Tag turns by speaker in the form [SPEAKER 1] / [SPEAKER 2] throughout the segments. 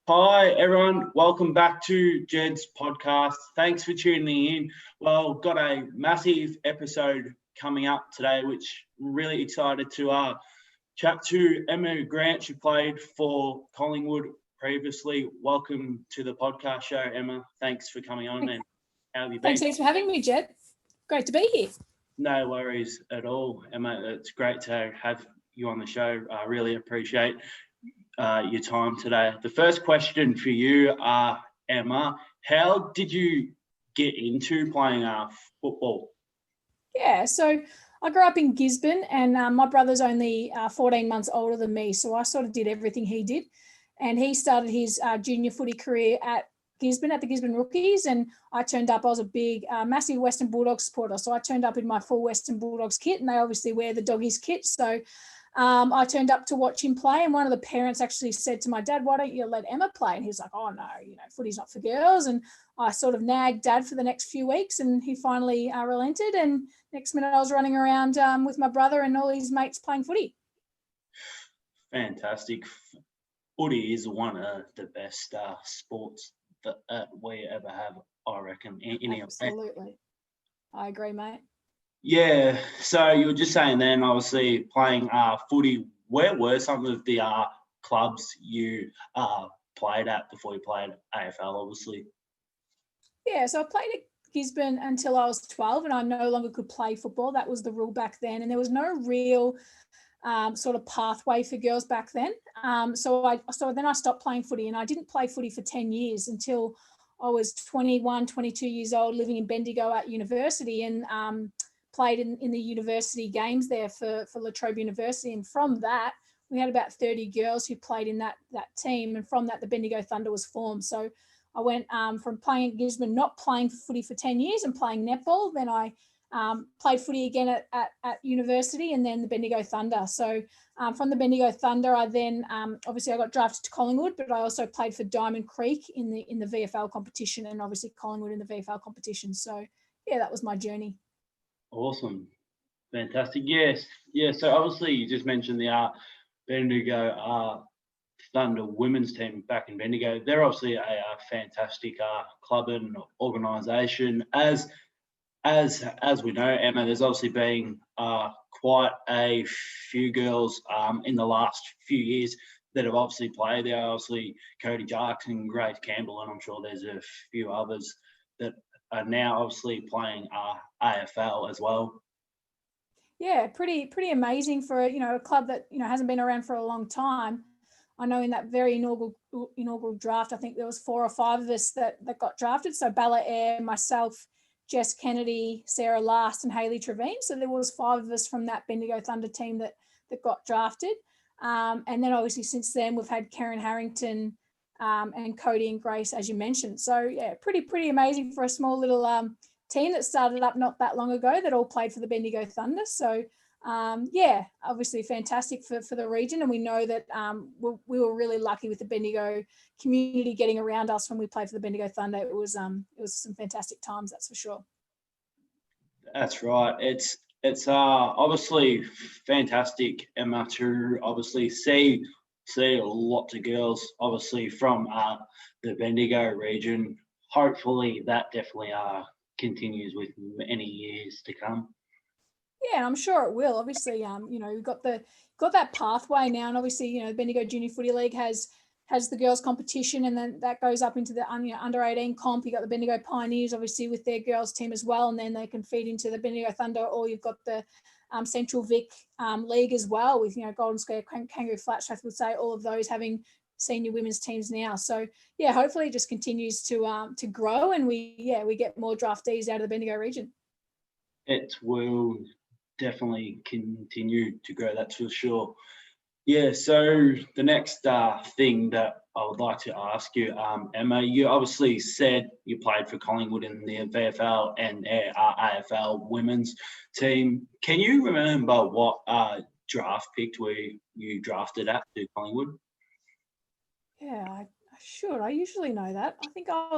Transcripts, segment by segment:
[SPEAKER 1] Hi, everyone. Welcome back to Jeddzpodcast. Thanks for tuning in. Well, got a massive episode coming up today, which I'm really excited to chat to Emma Grant. She played for Collingwood previously. Welcome to the podcast show, Emma. Thanks for coming on. And how have you been?
[SPEAKER 2] Thanks for having me, Jed. Great to be here.
[SPEAKER 1] No worries at all, Emma. It's great to have you on the show. I really appreciate your time today. The first question for you, Emma, how did you get into playing football?
[SPEAKER 2] Yeah, so I grew up in Gisborne and my brother's only 14 months older than me, so I sort of did everything he did. And he started his junior footy career at Gisborne, at the Gisborne Rookies, and I turned up. I was a big, massive Western Bulldogs supporter, so I turned up in my full Western Bulldogs kit, and they obviously wear the doggies kit, so I turned up to watch him play, and one of the parents actually said to my dad, "Why don't you let Emma play?" And he's like, "Oh no, footy's not for girls." And I sort of nagged Dad for the next few weeks, and he finally relented. And next minute, I was running around with my brother and all his mates playing footy.
[SPEAKER 1] Fantastic. Footy is one of the best sports that we ever have, I reckon.
[SPEAKER 2] Absolutely, I agree, mate.
[SPEAKER 1] Yeah, so you were just saying then, obviously, playing footy, where were some of the clubs you played at before you played AFL, obviously?
[SPEAKER 2] Yeah, so I played at Gisborne until I was 12 and I no longer could play football. That was the rule back then. And there was no real sort of pathway for girls back then. So then I stopped playing footy, and I didn't play footy for 10 years until I was 21, 22 years old, living in Bendigo at university, and played in the university games there for La Trobe University. And from that, we had about 30 girls who played in that team. And from that, the Bendigo Thunder was formed. So I went from playing at Gisborne, not playing footy for 10 years and playing netball. Then I played footy again at university, and then the Bendigo Thunder. So from the Bendigo Thunder, I then obviously I got drafted to Collingwood, but I also played for Diamond Creek in the VFL competition, and obviously Collingwood in the VFL competition. So yeah, that was my journey.
[SPEAKER 1] Awesome. Fantastic. Yes. Yeah. So obviously you just mentioned the Bendigo Thunder women's team back in Bendigo. They're obviously a fantastic club and organisation. As we know, Emma, there's obviously been quite a few girls in the last few years that have obviously played there. Obviously, Cody Jackson, Grace Campbell, and I'm sure there's a few others that are now obviously playing AFL as well.
[SPEAKER 2] Yeah, pretty amazing for a club that hasn't been around for a long time. I know in that very inaugural draft, I think there was 4 or 5 of us that got drafted. So Bella Eyre, myself, Jess Kennedy, Sarah Last, and Hayley Trevine. So there was 5 of us from that Bendigo Thunder team that got drafted. And then obviously since then we've had Karen Harrington and Cody and Grace, as you mentioned. So yeah, pretty amazing for a small little team that started up not that long ago that all played for the Bendigo Thunder. So yeah, obviously fantastic for the region. And we know that we were really lucky with the Bendigo community getting around us when we played for the Bendigo Thunder. It was some fantastic times, that's for sure.
[SPEAKER 1] That's right. It's obviously fantastic, Emma, to obviously see lots of girls obviously from the Bendigo region. Hopefully that definitely continues with many years to come.
[SPEAKER 2] Yeah, and I'm sure it will. Obviously, we've got that pathway now, and obviously, the Bendigo Junior Footy League has the girls competition, and then that goes up into the under 18 comp. You've got the Bendigo Pioneers, obviously, with their girls team as well, and then they can feed into the Bendigo Thunder, or you've got the Central Vic League as well, with Golden Square, Kangaroo Flat, Strathwood Say, all of those having senior women's teams now. So yeah, hopefully it just continues to grow, and we get more draftees out of the Bendigo region.
[SPEAKER 1] It will definitely continue to grow, that's for sure. Yeah, so the next thing that I would like to ask you, Emma, you obviously said you played for Collingwood in the VFL and AFL women's team. Can you remember what draft pick were you drafted at to Collingwood?
[SPEAKER 2] Yeah, I should. I usually know that. I think I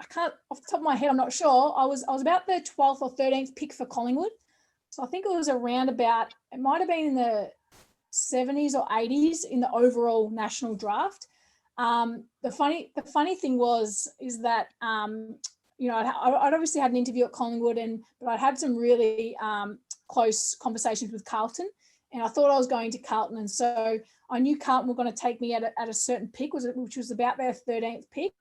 [SPEAKER 2] can't, off the top of my head, I'm not sure. I was about the 12th or 13th pick for Collingwood. So I think it was around about, it might have been in the 70s or 80s in the overall national draft. The funny thing is that I'd obviously had an interview at Collingwood, but I'd had some really close conversations with Carlton, and I thought I was going to Carlton, and so I knew Carlton were going to take me at a certain pick, which was about their 13th pick,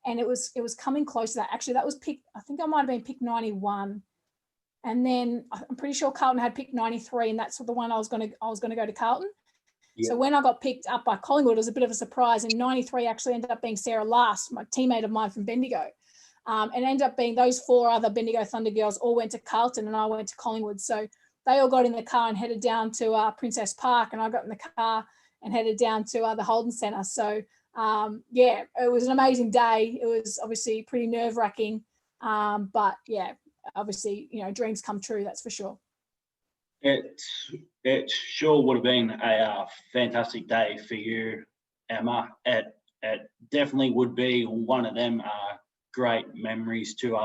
[SPEAKER 2] and it was coming close to that. Actually, that was pick. I think I might have been pick 91. And then I'm pretty sure Carlton had picked 93, and that's the one I was going to go to Carlton. Yeah. So when I got picked up by Collingwood, it was a bit of a surprise. And 93 actually ended up being Sarah Last, my teammate of mine from Bendigo. And ended up being those 4 other Bendigo Thunder girls all went to Carlton, and I went to Collingwood. So they all got in the car and headed down to Princess Park, and I got in the car and headed down to the Holden Centre. So, it was an amazing day. It was obviously pretty nerve-wracking, but yeah, obviously, dreams come true, that's for sure.
[SPEAKER 1] It sure would have been a fantastic day for you, Emma. It definitely would be one of them great memories to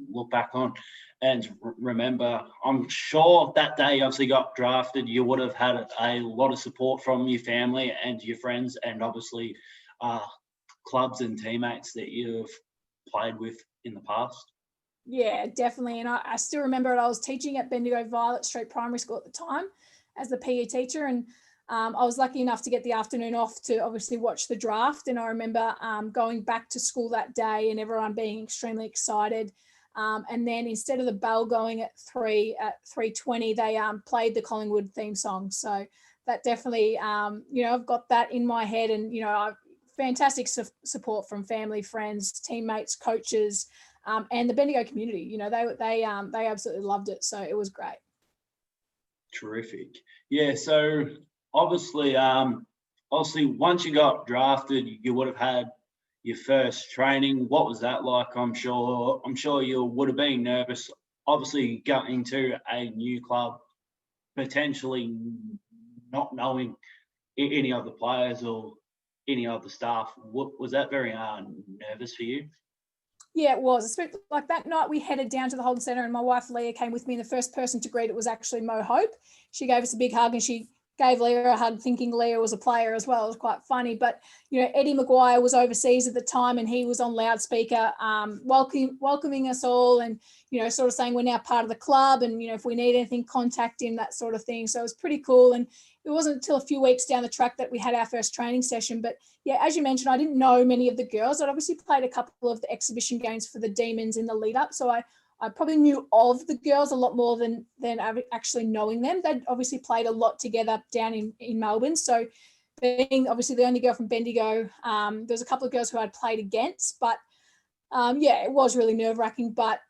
[SPEAKER 1] look back on and remember. I'm sure that day obviously got drafted, you would have had a lot of support from your family and your friends, and obviously clubs and teammates that you've played with in the past.
[SPEAKER 2] Yeah, definitely. And I still remember it. I was teaching at Bendigo Violet Street Primary School at the time as the PE teacher. And I was lucky enough to get the afternoon off to obviously watch the draft. And I remember going back to school that day and everyone being extremely excited. And then instead of the bell going at 3:20, they played the Collingwood theme song. So that definitely, I've got that in my head, and, fantastic support from family, friends, teammates, coaches, and the Bendigo community. They absolutely loved it. So it was great.
[SPEAKER 1] Terrific. Yeah. So obviously once you got drafted, you would have had your first training. What was that like? I'm sure you would have been nervous. Obviously, going to a new club, potentially not knowing any of the players or any of the staff. Was that very nervous for you?
[SPEAKER 2] Yeah, it was. Like that night we headed down to the Holden Centre, and my wife Leah came with me, and the first person to greet it was actually Mo Hope. She gave us a big hug, and she gave Leah a hug thinking Leah was a player as well. It was quite funny. But, Eddie Maguire was overseas at the time, and he was on loudspeaker welcoming us all, and, sort of saying we're now part of the club, and, if we need anything, contact him, that sort of thing. So it was pretty cool. And it wasn't until a few weeks down the track that we had our first training session. But yeah, as you mentioned, I didn't know many of the girls. I'd obviously played a couple of the exhibition games for the Demons in the lead up. So I probably knew of the girls a lot more than actually knowing them. They'd obviously played a lot together down in Melbourne. So being obviously the only girl from Bendigo, there was a couple of girls who I'd played against. But it was really nerve-wracking. But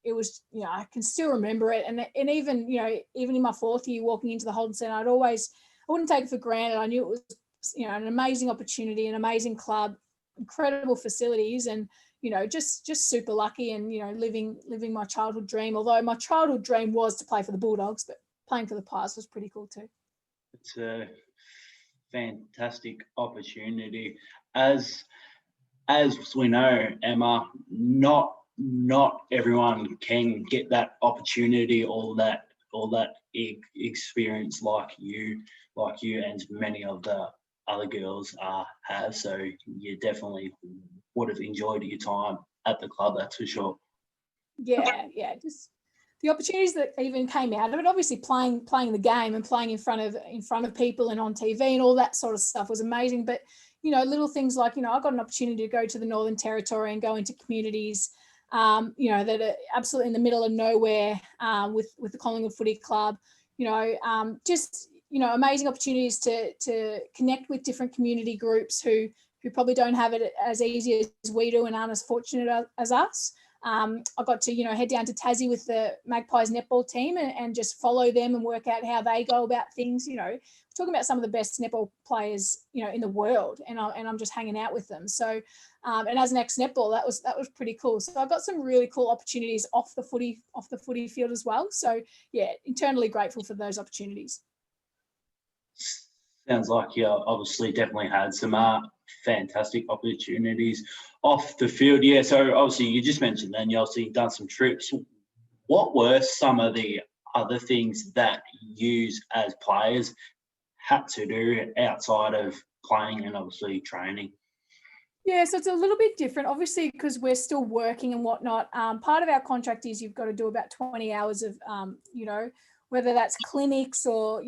[SPEAKER 2] it was, I can still remember it. And even, even in my 4th year walking into the Holden Centre, I wouldn't take it for granted. I knew it was, an amazing opportunity, an amazing club, incredible facilities, and, just super lucky, and, living my childhood dream. Although my childhood dream was to play for the Bulldogs, but playing for the Pies was pretty cool too.
[SPEAKER 1] It's a fantastic opportunity. As we know, Emma, not everyone can get that opportunity or that experience like you and many of the other girls have. So you definitely would have enjoyed your time at the club, that's for sure.
[SPEAKER 2] Yeah, just the opportunities that even came out of it. Obviously, playing the game and playing in front of people and on TV and all that sort of stuff was amazing. But little things like I got an opportunity to go to the Northern Territory and go into communities that are absolutely in the middle of nowhere with the Collingwood Footy Club. Amazing opportunities to connect with different community groups who probably don't have it as easy as we do and aren't as fortunate as us. I got to, head down to Tassie with the Magpies netball team and just follow them and work out how they go about things. Talking about some of the best netball players, in the world, and I'm just hanging out with them. So, and as an ex-netball, that was pretty cool. So I got some really cool opportunities off the footy field as well. So yeah, internally grateful for those opportunities.
[SPEAKER 1] Sounds like you obviously definitely had some fantastic opportunities off the field. Yeah, so obviously you just mentioned then you obviously done some trips. What were some of the other things that you as players had to do outside of playing and obviously training?
[SPEAKER 2] Yeah, so it's a little bit different, obviously, because we're still working and whatnot. Part of our contract is you've got to do about 20 hours of, whether that's clinics or,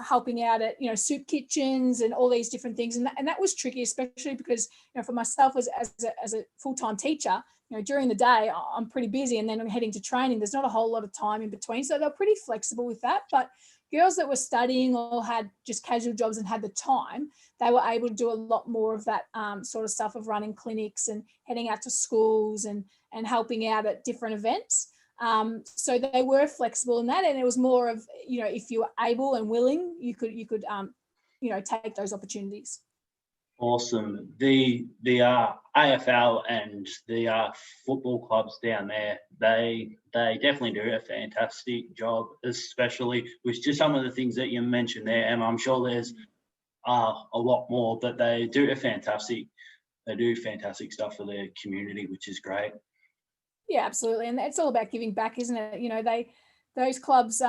[SPEAKER 2] helping out at, soup kitchens and all these different things. And that was tricky, especially because, for myself as a full-time teacher, during the day, I'm pretty busy, and then I'm heading to training. There's not a whole lot of time in between. So they're pretty flexible with that. But girls that were studying or had just casual jobs and had the time, they were able to do a lot more of that sort of stuff of running clinics and heading out to schools and helping out at different events. So they were flexible in that, and it was more of, if you were able and willing, you could take those opportunities.
[SPEAKER 1] Awesome. The AFL and the football clubs down there, they definitely do a fantastic job, especially with just some of the things that you mentioned there. And I'm sure there's a lot more, but they do fantastic stuff for their community, which is great.
[SPEAKER 2] Yeah, absolutely. And it's all about giving back, isn't it? Those clubs,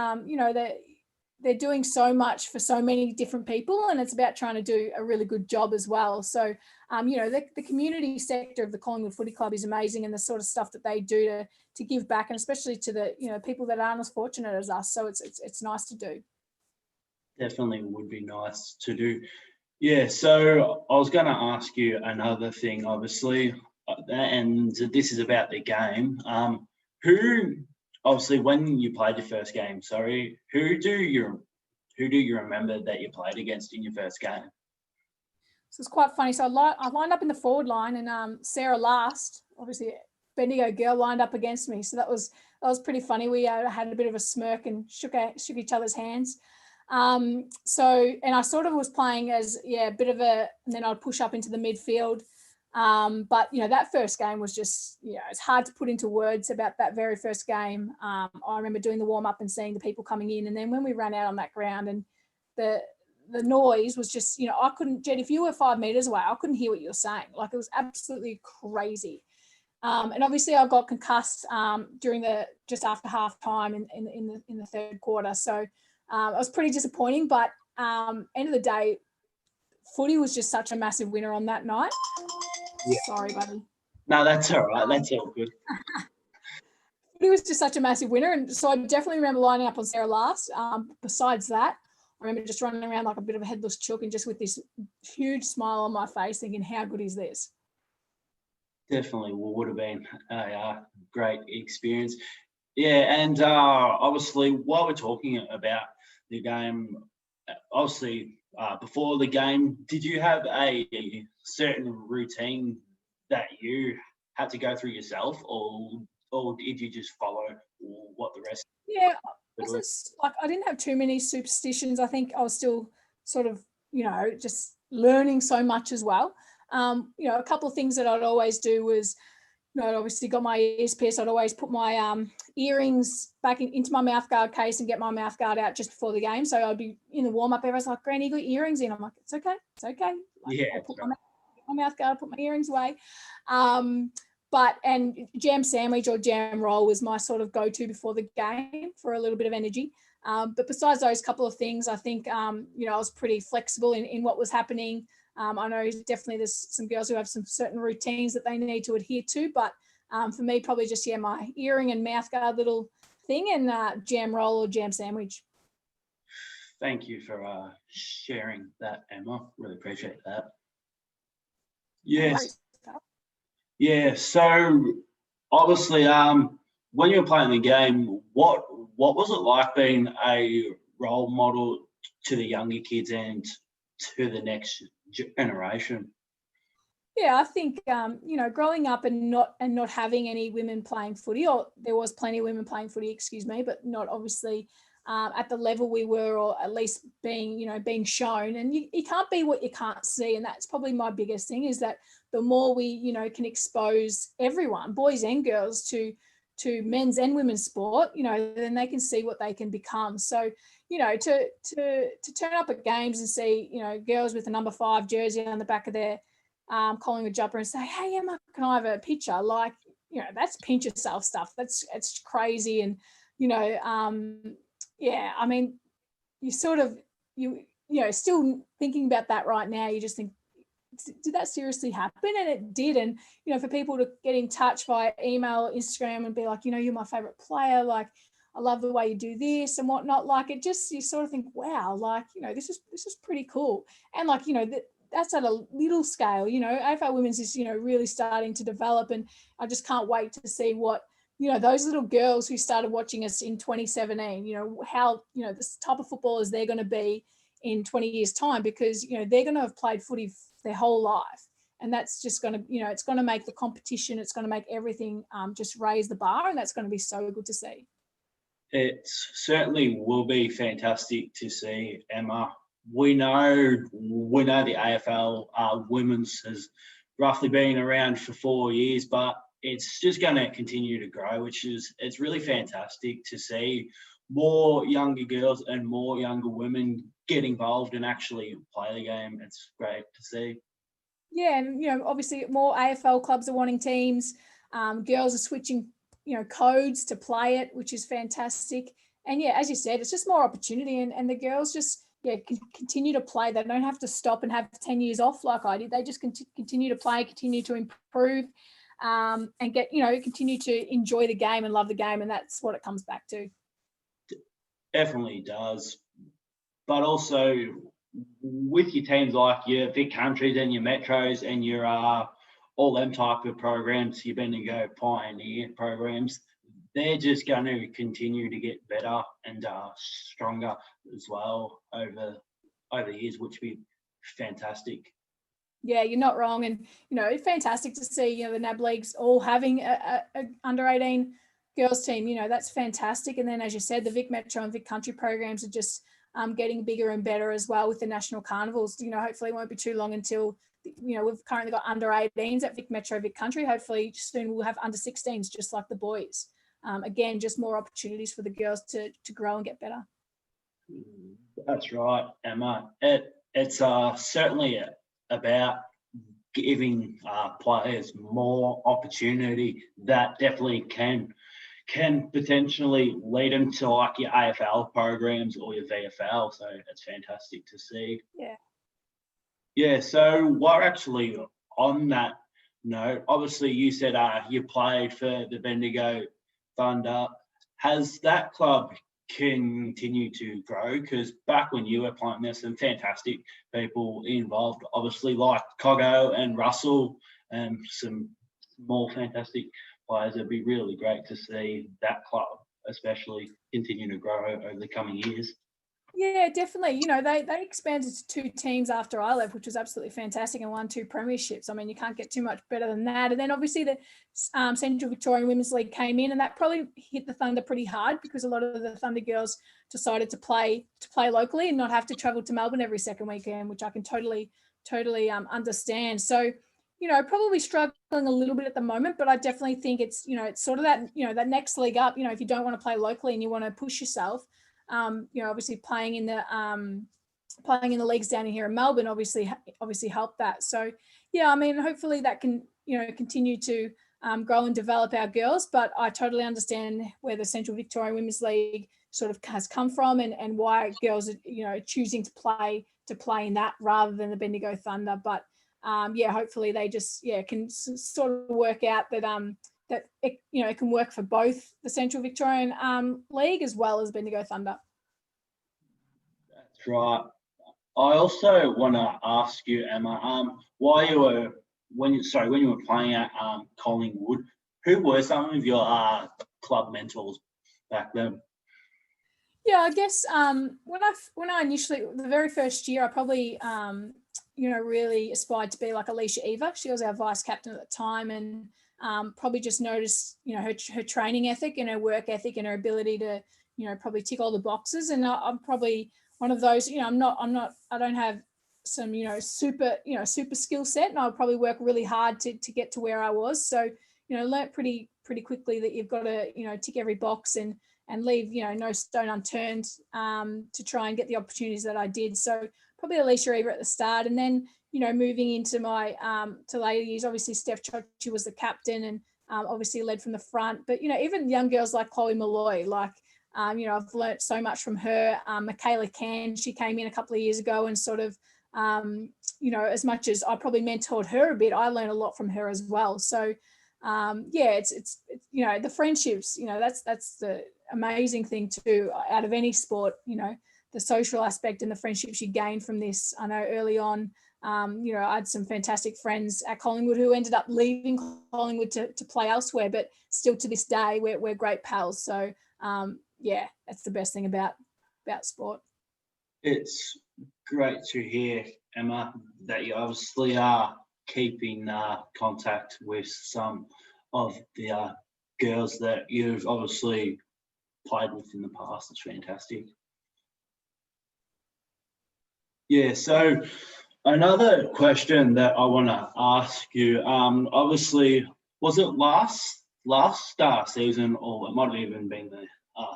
[SPEAKER 2] they're doing so much for so many different people, and it's about trying to do a really good job as well. So, the community sector of the Collingwood Footy Club is amazing, and the sort of stuff that they do to give back, and especially to the, people that aren't as fortunate as us. So it's nice to do.
[SPEAKER 1] Definitely would be nice to do. Yeah, so I was going to ask you another thing, obviously, and this is about the game. Who, obviously, when you played your first game, who do you remember that you played against in your first game?
[SPEAKER 2] So it's quite funny. So I lined up in the forward line, and Sarah Last, obviously Bendigo girl, lined up against me. So that was pretty funny. We had a bit of a smirk and shook each other's hands. And I sort of was playing as a bit of and then I'd push up into the midfield. But that first game was just, it's hard to put into words about that very first game. I remember doing the warm up and seeing the people coming in, and then when we ran out on that ground, and the noise was just, I couldn't, Jed, if you were 5 meters away, I couldn't hear what you were saying. Like, it was absolutely crazy. And obviously I got concussed during just after half time in the third quarter. So it was pretty disappointing, but end of the day, footy was just such a massive winner on that night. Yeah. Sorry, buddy.
[SPEAKER 1] No, that's all right. That's all good.
[SPEAKER 2] Footy was just such a massive winner. And so I definitely remember lining up on Sarah Last. Besides that, I remember just running around like a bit of a headless chook and just with this huge smile on my face thinking, how good is this?
[SPEAKER 1] Definitely would have been a great experience. Yeah, and obviously, while we're talking about the game, obviously, before the game, did you have a certain routine that you had to go through yourself, or did you just follow what the rest?
[SPEAKER 2] Yeah, I didn't have too many superstitions. I think I was still sort of, just learning so much as well. A couple of things that I'd always do was, I'd obviously got my ears pierced. I'd always put my earrings back into my mouthguard case and get my mouthguard out just before the game. So I'd be in the warm-up, everyone's like, Granny, you got earrings in? I'm like, it's okay. Like,
[SPEAKER 1] yeah,
[SPEAKER 2] I'll put my mouthguard, I'll put my earrings away. And jam sandwich or jam roll was my sort of go-to before the game for a little bit of energy. But besides those couple of things, I think, I was pretty flexible in what was happening. I know definitely there's some girls who have some certain routines that they need to adhere to, but for me, probably just, my earring and mouthguard little thing and jam roll or jam sandwich.
[SPEAKER 1] Thank you for sharing that, Emma. Really appreciate that. Yes. Yeah, so obviously, when you were playing the game, what was it like being a role model to the younger kids and to the next generation?
[SPEAKER 2] Yeah, I think growing up and not having any women playing footy, or there was plenty of women playing footy, but not obviously at the level we were, or at least being shown. And you can't be what you can't see, and that's probably my biggest thing, is that the more we can expose everyone, boys and girls, to men's and women's sport, then they can see what they can become. So to turn up at games and see girls with a number 5 jersey on the back of their Collingwood jumper and say, hey Emma, can I have a picture? Like, that's pinch yourself stuff. It's crazy. And Yeah, I mean, you sort of, still thinking about that right now, you just think, did that seriously happen? And it did. And, for people to get in touch via email or Instagram and be like, you're my favorite player. Like, I love the way you do this and whatnot. Like, it just, you sort of think, wow, like, this is pretty cool. And like, that's at a little scale, AFL Women's is, really starting to develop. And I just can't wait to see what, those little girls who started watching us in 2017, how, this type of footballers they're going to be in 20 years time, because, they're going to have played footy their whole life. And that's just going to, it's going to make the competition, it's going to make everything just raise the bar. And that's going to be so good to see.
[SPEAKER 1] It certainly will be fantastic to see, Emma. We know the AFL women's has roughly been around for 4 years, but it's just going to continue to grow, it's really fantastic to see more younger girls and more younger women get involved and actually play the game. It's great to see.
[SPEAKER 2] Yeah, and obviously more AFL clubs are wanting teams. Girls are switching, codes to play it, which is fantastic. And yeah, as you said, it's just more opportunity, and the girls just continue to play. They don't have to stop and have 10 years off like I did. They just continue to play, continue to improve, and get continue to enjoy the game and love the game, and that's what it comes back to.
[SPEAKER 1] Definitely does. But also with your teams like your Vic Countries and your Metros and your all them type of programs, your Bendigo Pioneer programs, they're just going to continue to get better and stronger as well over the years, which would be fantastic.
[SPEAKER 2] Yeah, you're not wrong. And, it's fantastic to see, the NAB leagues all having a under 18 girls team, that's fantastic. And then, as you said, the Vic Metro and Vic Country programs are just getting bigger and better as well with the national carnivals. Hopefully it won't be too long until, we've currently got under 18s at Vic Metro, Vic Country. Hopefully soon we'll have under 16s, just like the boys. Again, just more opportunities for the girls to grow and get better.
[SPEAKER 1] That's right, Emma. It's certainly about giving players more opportunity that definitely can potentially lead them to like your AFL programs or your VFL. So it's fantastic to see.
[SPEAKER 2] Yeah.
[SPEAKER 1] Yeah. So we're actually on that note. Obviously, you said you played for the Bendigo Thunder. Has that club continued to grow? Because back when you were playing, there's some fantastic people involved, obviously like Coggo and Russell and some more fantastic players. It'd be really great to see that club especially continue to grow over the coming years.
[SPEAKER 2] Yeah, definitely. They expanded to 2 teams after I left, which was absolutely fantastic, and won 2 premierships. I mean, you can't get too much better than that. And then obviously the Central Victorian Women's League came in, and that probably hit the Thunder pretty hard because a lot of the Thunder girls decided to play locally and not have to travel to Melbourne every second weekend, which I can totally understand. So, probably struggling a little bit at the moment, but I definitely think it's sort of that, that next league up, if you don't want to play locally and you want to push yourself, obviously playing in the leagues down here in Melbourne obviously helped that. So yeah, I mean, hopefully that can continue to grow and develop our girls. But I totally understand where the Central Victorian Women's League sort of has come from and why girls are choosing to play in that rather than the Bendigo Thunder. But hopefully they just can sort of work out that that it can work for both the Central Victorian League as well as Bendigo Thunder.
[SPEAKER 1] That's right. I also want to ask you, Emma, when you were playing at Collingwood, who were some of your club mentors back then?
[SPEAKER 2] Yeah, I guess when I initially, the very first year, I probably really aspired to be like Alicia Eva. She was our vice captain at the time, and probably just noticed, her training ethic and her work ethic and her ability to, probably tick all the boxes. And I'm probably one of those, I don't have some, super skill set, and I'll probably work really hard to get to where I was. So, learnt pretty quickly that you've got to, tick every box and leave, no stone unturned to try and get the opportunities that I did. So probably Alicia Eva at the start, and then, moving into my to later years, obviously Steph Chochi was the captain and obviously led from the front. But, even young girls like Chloe Malloy, like I've learnt so much from her. Michaela Can, she came in a couple of years ago and sort of, as much as I probably mentored her a bit, I learned a lot from her as well. So, it's the friendships, that's the amazing thing too, out of any sport, the social aspect and the friendships you gain from this. I know early on, I had some fantastic friends at Collingwood who ended up leaving Collingwood to play elsewhere, but still to this day, we're great pals. So, that's the best thing about sport.
[SPEAKER 1] It's great to hear, Emma, that you obviously are keeping contact with some of the girls that you've obviously played with in the past. It's fantastic. Yeah, so another question that I want to ask you, obviously, was it last season, or it might have even been the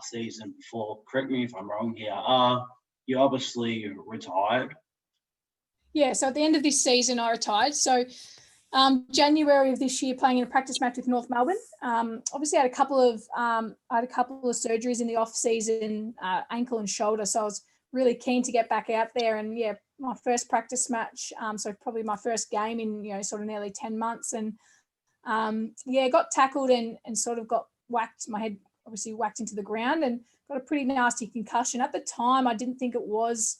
[SPEAKER 1] season before, correct me if I'm wrong here, you obviously retired?
[SPEAKER 2] Yeah, so at the end of this season, I retired. So January of this year, playing in a practice match with North Melbourne. Obviously, I had a couple of surgeries in the off season, ankle and shoulder. So I was really keen to get back out there. And my first practice match, so probably my first game in sort of nearly 10 months, and got tackled and sort of got whacked. My head obviously whacked into the ground and got a pretty nasty concussion. At the time, I didn't think it was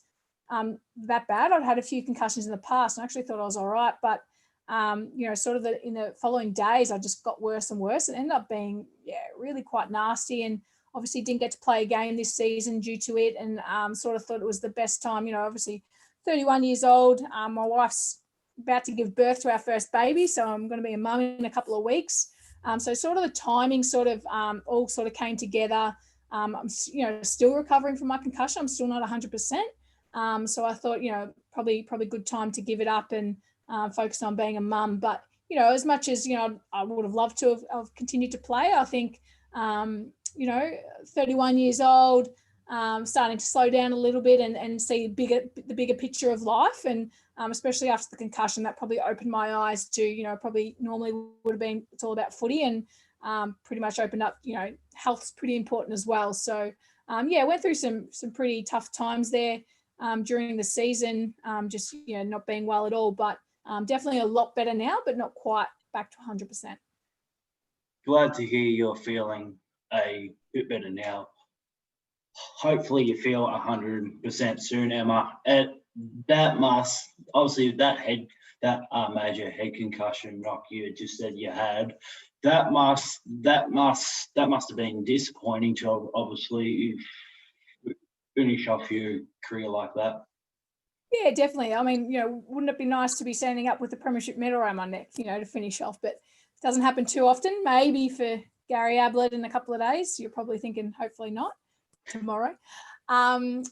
[SPEAKER 2] that bad. I'd had a few concussions in the past and I actually thought I was all right, but sort of in the following days, I just got worse and worse. It ended up being really quite nasty, and obviously didn't get to play a game this season due to it, and sort of thought it was the best time. Obviously 31 years old. My wife's about to give birth to our first baby, so I'm going to be a mum in a couple of weeks. So sort of the timing sort of all sort of came together. I'm still recovering from my concussion. I'm still not 100%. So I thought probably good time to give it up and focus on being a mum. But as much as I would have loved to have continued to play, I think 31 years old, starting to slow down a little bit and see the bigger picture of life, and especially after the concussion, that probably opened my eyes to probably normally would have been it's all about footy, and pretty much opened up health's pretty important as well. So went through some pretty tough times there during the season, just not being well at all, but definitely a lot better now, but not quite back to 100%.
[SPEAKER 1] Glad to hear you're feeling a bit better now. Hopefully you feel 100% soon, Emma. That must obviously that major head concussion knock you just said you had. That must have been disappointing to obviously finish off your career like that.
[SPEAKER 2] Yeah, definitely. I mean, wouldn't it be nice to be standing up with a premiership medal around my neck, to finish off? But it doesn't happen too often. Maybe for Gary Ablett in a couple of days. You're probably thinking, hopefully not tomorrow. Obviously,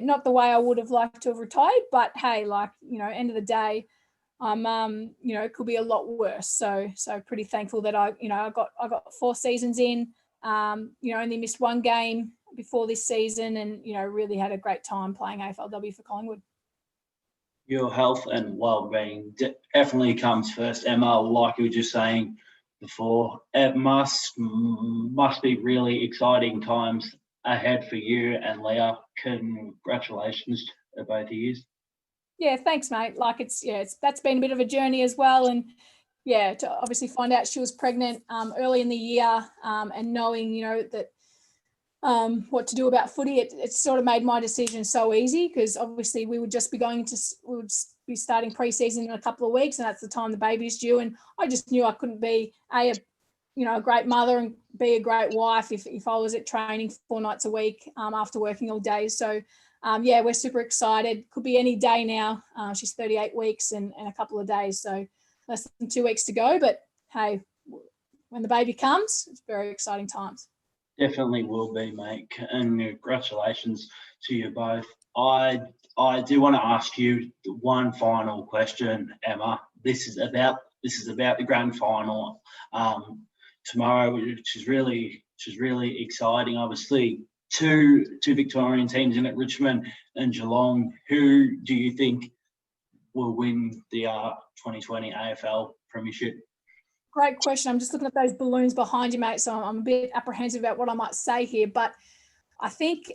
[SPEAKER 2] not the way I would have liked to have retired, but hey, end of the day, I'm, it could be a lot worse. So pretty thankful that I got 4 seasons in, only missed 1 game before this season, and, really had a great time playing AFLW for Collingwood.
[SPEAKER 1] Your health and well-being definitely comes first, Emma, like you were just saying before. It must be really exciting times ahead for you and Leah. Congratulations to both of you.
[SPEAKER 2] Yeah, thanks, mate. That's been a bit of a journey as well, and to obviously find out she was pregnant early in the year, and knowing that what to do about footy, it sort of made my decision so easy, because obviously we would be starting pre-season in a couple of weeks, and that's the time the baby's due, and I just knew I couldn't be a great mother and be a great wife if I was at training 4 nights a week after working all day. So we're super excited. Could be any day now. She's 38 weeks and a couple of days, so less than 2 weeks to go. But hey, when the baby comes, it's very exciting times.
[SPEAKER 1] Definitely will be, mate. And congratulations to you both. I do want to ask you one final question, Emma. This is about the grand final tomorrow, which is really exciting. Obviously, two Victorian teams in it, Richmond and Geelong. Who do you think will win the 2020 AFL Premiership?
[SPEAKER 2] great question. I'm just looking at those balloons behind you, mate. So I'm a bit apprehensive about what I might say here, but I think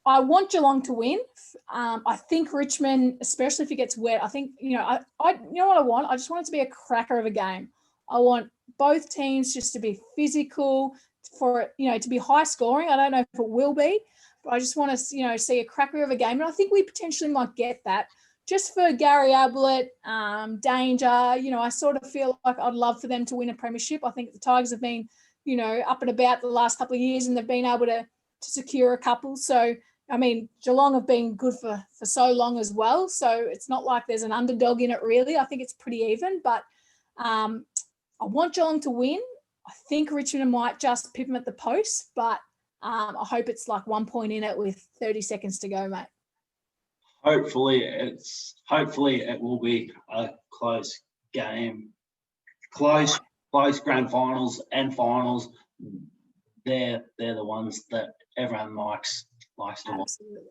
[SPEAKER 2] I want Geelong to win. I think Richmond, especially if it gets wet, I think, you know what I want? I just want it to be a cracker of a game. I want both teams just to be physical, for it, you know, to be high scoring. I don't know if it will be, but I just want to, you know, see a cracker of a game. And I think we potentially might get that. Just for Gary Ablett, Danger, you know, I sort of feel like I'd love for them to win a premiership. I think the Tigers have been, you know, up and about the last couple of years, and they've been able to secure a couple. So, I mean, Geelong have been good for so long as well. So it's not like there's an underdog in it, really. I think it's pretty even. But I want Geelong to win. I think Richmond might just pip them at the post, but I hope it's like 1 point in it with 30 seconds to go, mate.
[SPEAKER 1] Hopefully it will be a close game. Close grand finals and finals. They're the ones that everyone likes to watch.
[SPEAKER 2] Absolutely.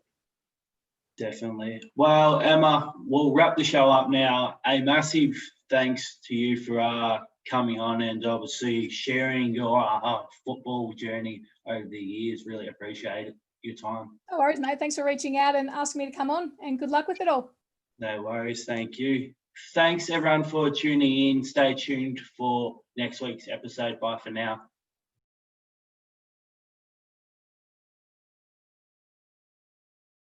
[SPEAKER 1] Definitely. Well, Emma, we'll wrap the show up now. A massive thanks to you for coming on and obviously sharing your football journey over the years. Really appreciate your time.
[SPEAKER 2] No worries, mate. Thanks for reaching out and asking me to come on, and good luck with it all.
[SPEAKER 1] No worries. Thank you. Thanks, everyone, for tuning in. Stay tuned for next week's episode. Bye for now.